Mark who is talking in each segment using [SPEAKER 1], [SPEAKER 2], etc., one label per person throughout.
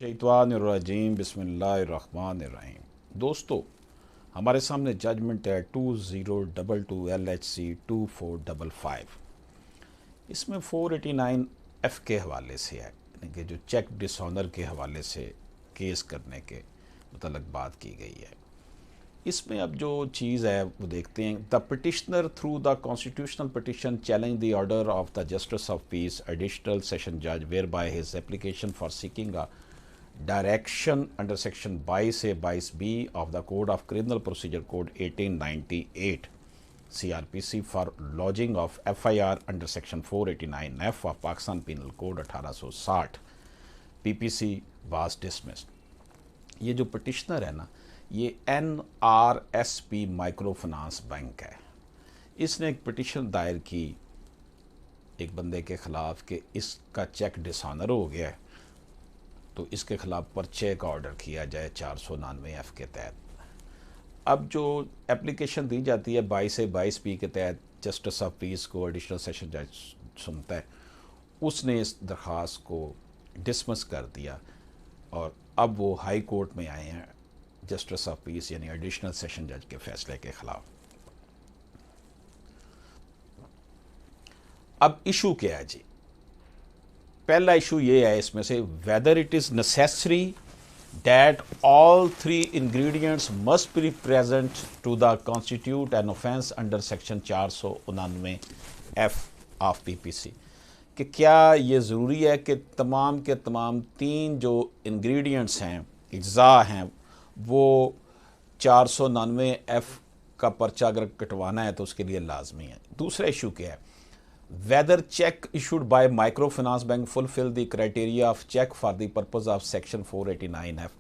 [SPEAKER 1] शैतानिर्रजीम बिस्मिल्लाहिर्रहमानिर्रहीम। दोस्तों, हमारे सामने जजमेंट है 2022 LHC 2455। इसमें 489 F के हवाले से है, यानी कि जो चेक डिसऑनर के हवाले से केस करने के मुतल्लिक़ बात की गई है। इसमें अब जो चीज़ है वो देखते हैं। The petitioner through the constitutional petition challenge the order of the justice of peace additional session जज where by his application for seeking a direction under section 22A 22B of the Code of Criminal Procedure Code 1898 CRPC for lodging of FIR under section 489F of Pakistan Penal Code 1860 PPC was dismissed। ये जो petitioner है ना, ये NRSP micro finance bank है। इसने एक petition दायर की एक बंदे के ख़िलाफ़ कि इसका चेक डिसऑनर हो गया है, तो इसके ख़िलाफ़ पर्चे का ऑर्डर किया जाए 499 F के तहत। अब जो एप्लीकेशन दी जाती है 22 से 22B के तहत जस्टिस ऑफ पीस को एडिशनल सेशन जज सुनता है, उसने इस दरख्वास्त को डिसमिस कर दिया और अब वो हाई कोर्ट में आए हैं जस्टिस ऑफ पीस यानी एडिशनल सेशन जज के फैसले के ख़िलाफ़। अब इशू क्या है जी? पहला इशू ये है इसमें से, whether it is necessary that all three ingredients must be present to the constitute an offence under section 499 F of PPC, कि क्या ये ज़रूरी है कि तमाम के तमाम तीन जो इंग्रेडिएंट्स हैं, अज्जा हैं, वो 499 F का पर्चा अगर कटवाना है तो उसके लिए लाजमी है। दूसरा इशू क्या है, whether check issued by microfinance bank fulfill the criteria of check for the purpose of section 489F,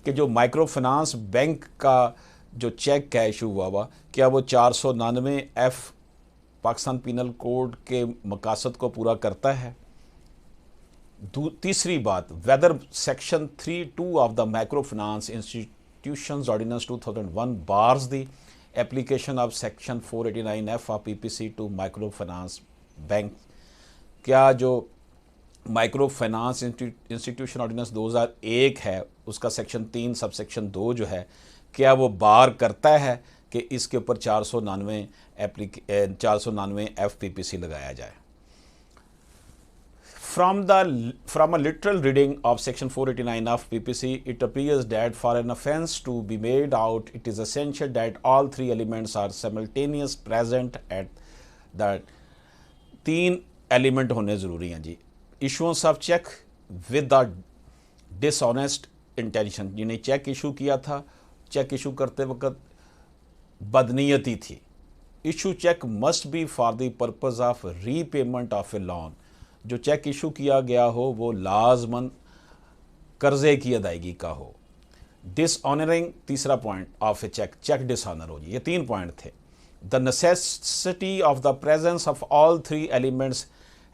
[SPEAKER 1] कि जो माइक्रो फाइनेंस बैंक का जो चेक है इशू हुआ क्या वो 499 F पाकिस्तान पीनल कोड के मकासद को पूरा करता है। तीसरी बात, whether section 32 of the micro finance institutions ordinance 2001 bars the application of section 489 F of PPC to micro finance bank. क्या जो माइक्रो फाइनेंस इंस्टीट्यूशन ऑर्डिनेंस 2001 है उसका सेक्शन 3 सब सेक्शन 2 जो है, क्या वो बार करता है कि इसके ऊपर 499 F PPC लगाया जाए। From a literal reading of section 489 of PPC, it appears that for an offence to be made out, it is essential that all three elements are simultaneous present at the तीन element होने ज़रूरी हैं जी। Issuance of cheque with the dishonest intention, जिन्हें cheque issue किया था, cheque issue करते वक्त बदनीयती थी। Issue cheque must be for the purpose of repayment of a loan, जो चेक इशू किया गया हो वो लाजमन कर्जे की अदायगी का हो। डिसऑनरिंग, तीसरा point of a cheque, cheque dishonour हो जी। ये तीन पॉइंट थे। The necessity of the presence of all three elements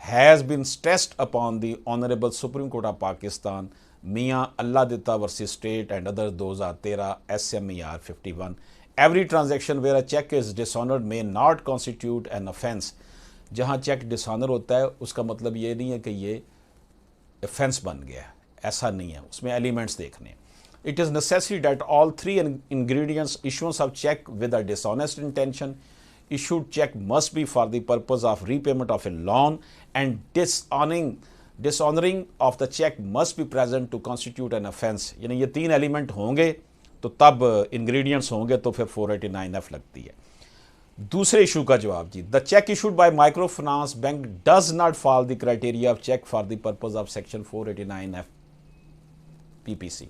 [SPEAKER 1] has been stressed upon the honourable supreme court of Pakistan Mian Allah Ditta versus state and other 2013 SMER 51। Every transaction where a cheque is dishonoured may not constitute an offence. जहाँ cheque dishonour होता है उसका मतलब ये नहीं है कि ये ऑफेंस बन गया, ऐसा नहीं है, उसमें एलिमेंट्स देखने। It is necessary that all three ingredients issuance of cheque with a dishonest intention, issued check must be for the purpose of repayment of a loan, and dishonoring of the check must be present to constitute an offense। यानी ये तीन element होंगे तो तब ingredients होंगे तो फिर 489 F लगती है। दूसरे इशू का जवाब जी, the cheque issued by micro finance bank does not fall the criteria of cheque for the purpose of section 489 F PPC।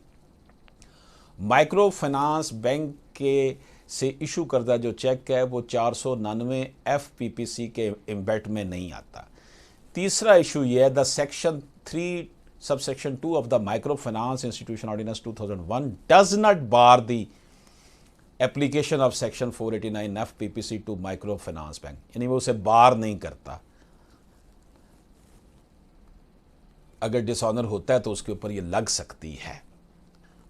[SPEAKER 1] Micro finance bank के से इशू करदा जो चेक है वो 499 F PPC के इम्बेट में नहीं आता। तीसरा इशू ये है, the section 3 sub section 2 of the micro finance institution ordinance 2001 does not bar the application of section 489 F PPC to micro finance bank, यानी वो उसे बार नहीं करता। अगर डिसऑनर होता है तो उसके ऊपर ये लग सकती है।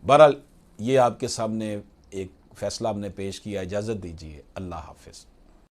[SPEAKER 1] बहरहाल ये आपके सामने एक फैसला हमने पेश किया। इजाज़त दीजिए, अल्लाह हाफिज़।